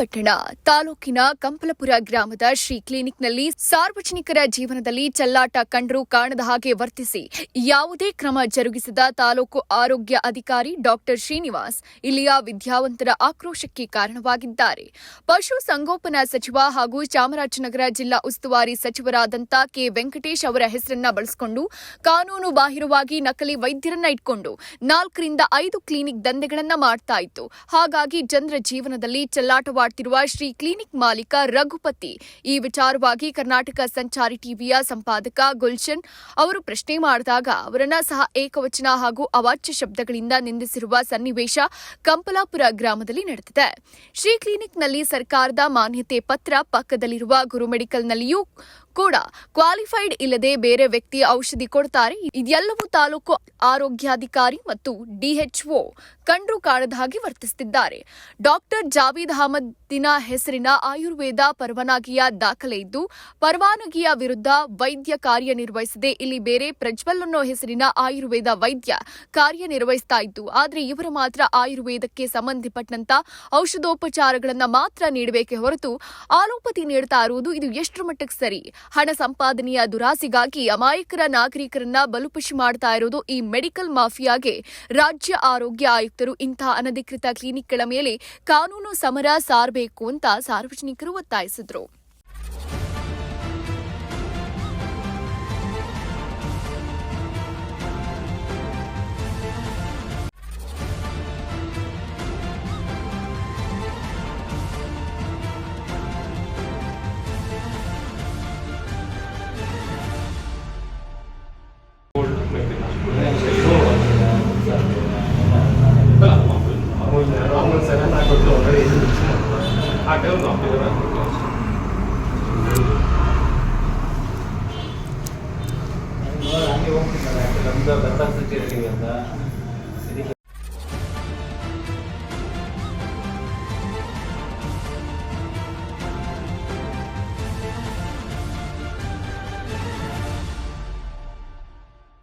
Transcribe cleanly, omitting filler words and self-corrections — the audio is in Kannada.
ಪಟ್ಟಣ ತಾಲೂಕಿನ ಕಂಪಲಪುರ ಗ್ರಾಮದ ಶ್ರೀ ಕ್ಲಿನಿಕ್ನಲ್ಲಿ ಸಾರ್ವಜನಿಕರ ಜೀವನದಲ್ಲಿ ಚೆಲ್ಲಾಟ ಕಂಡರೂ ಕಾಣದ ಹಾಗೆ ವರ್ತಿಸಿ ಯಾವುದೇ ಕ್ರಮ ಜರುಗಿಸದ ತಾಲೂಕು ಆರೋಗ್ಯ ಅಧಿಕಾರಿ ಡಾಕ್ಟರ್ ಶ್ರೀನಿವಾಸ್ ಇಲ್ಲಿಯ ವಿದ್ಯಾವಂತರ ಆಕ್ರೋಶಕ್ಕೆ ಕಾರಣವಾಗಿದ್ದಾರೆ. ಪಶು ಸಂಗೋಪನಾ ಸಚಿವ ಹಾಗೂ ಚಾಮರಾಜನಗರ ಜಿಲ್ಲಾ ಉಸ್ತುವಾರಿ ಸಚಿವರಾದಂಥ ಕೆ. ವೆಂಕಟೇಶ್ ಅವರ ಹೆಸರನ್ನ ಬಳಸಿಕೊಂಡು ಕಾನೂನು ಬಾಹಿರವಾಗಿ ನಕಲಿ ವೈದ್ಯರನ್ನ ಇಟ್ಕೊಂಡು 4 ರಿಂದ 5 ಕ್ಲಿನಿಕ್ ದಂಧೆಗಳನ್ನ ಮಾಡ್ತಾ ಇತ್ತು. ಹಾಗಾಗಿ ಜನರ ಜೀವನದಲ್ಲಿ ಚೆಲ್ಲಾಟವಾಡ್ತಿರುವ ಶ್ರೀ ಕ್ಲಿನಿಕ್ ಮಾಲೀಕ ರಘುಪತಿ ಈ ವಿಚಾರವಾಗಿ ಕರ್ನಾಟಕ ಸಂಚಾರಿ ಟಿವಿಯ ಸಂಪಾದಕ ಗುಲ್ಶನ್ ಅವರು ಪ್ರಶ್ನೆ ಮಾಡಿದಾಗ ಅವರನ್ನ ಸಹ ಏಕವಚನ ಹಾಗೂ ಅವಾಚ್ಯ ಶಬ್ದಗಳಿಂದ ನಿಂದಿಸಿರುವ ಸನ್ನಿವೇಶ ಕಂಪಲಾಪುರ ಗ್ರಾಮದಲ್ಲಿ ನಡೆದಿದೆ. ಶ್ರೀ ಕ್ಲಿನಿಕ್ನಲ್ಲಿ ಸರ್ಕಾರದ ಮಾನ್ಯತೆ ಪತ್ರ, ಪಕ್ಕದಲ್ಲಿರುವ ಗುರು ಮೆಡಿಕಲ್ನಲ್ಲಿಯೂ ಕೂಡ ಕ್ವಾಲಿಫೈಡ್ ಇಲ್ಲದೆ ಬೇರೆ ವ್ಯಕ್ತಿ ಔಷಧಿ ಕೊಡ್ತಾರೆ. ಇದೆಲ್ಲವೂ ತಾಲೂಕು ಆರೋಗ್ಯಾಧಿಕಾರಿ ಮತ್ತು ಡಿಎಚ್ಒ ಕಂಡ್ರು ಕಾಣದ ಹಾಗೆ ವರ್ತಿಸುತ್ತಿದ್ದಾರೆ. ಡಾಕ್ಟರ್ ಜಾವೀದ್ ಅಹಮದಿನ ಹೆಸರಿನ ಆಯುರ್ವೇದ ಪರವಾನಗಿಯ ದಾಖಲೆ ಇದ್ದು, ಪರವಾನಗಿಯ ವಿರುದ್ಧ ವೈದ್ಯ ಕಾರ್ಯನಿರ್ವಹಿಸದೆ ಇಲ್ಲಿ ಬೇರೆ ಪ್ರಜ್ವಲ್ ಅನ್ನೋ ಹೆಸರಿನ ಆಯುರ್ವೇದ ವೈದ್ಯ ಕಾರ್ಯನಿರ್ವಹಿಸ್ತಾ ಇದ್ದು, ಆದರೆ ಇವರು ಮಾತ್ರ ಆಯುರ್ವೇದಕ್ಕೆ ಸಂಬಂಧಪಟ್ಟಂತ ಔಷಧೋಪಚಾರಗಳನ್ನ ಮಾತ್ರ ನೀಡಬೇಕೆ ಹೊರತು ಆಲೋಪತಿ ನೀಡ್ತಾ ಇರುವುದು ಇದು ಎಷ್ಟರ ಮಟ್ಟಕ್ಕೆ ಸರಿ? ಹಣ ಸಂಪಾದನೆಯ ದುರಾಸೆಗಾಗಿ ಅಮಾಯಕರ ನಾಗರಿಕರನ್ನ ಬಲುಪಶಿ ಮಾಡ್ತಾ ಇರೋದು ಈ ಮೆಡಿಕಲ್ ಮಾಫಿಯಾಗೆ ರಾಜ್ಯ ಆರೋಗ್ಯ ಆಯುಕ್ತರು ಇಂತಹ ಅನಧಿಕೃತ ಕ್ಲಿನಿಕ್ಗಳ ಮೇಲೆ ಕಾನೂನು ಸಮರ ಸಾರಬೇಕು ಅಂತ ಸಾರ್ವಜನಿಕರು ಒತ್ತಾಯಿಸಿದರು. ನಮ್ದು ದತ್ತಾಂಶ ಅಂತ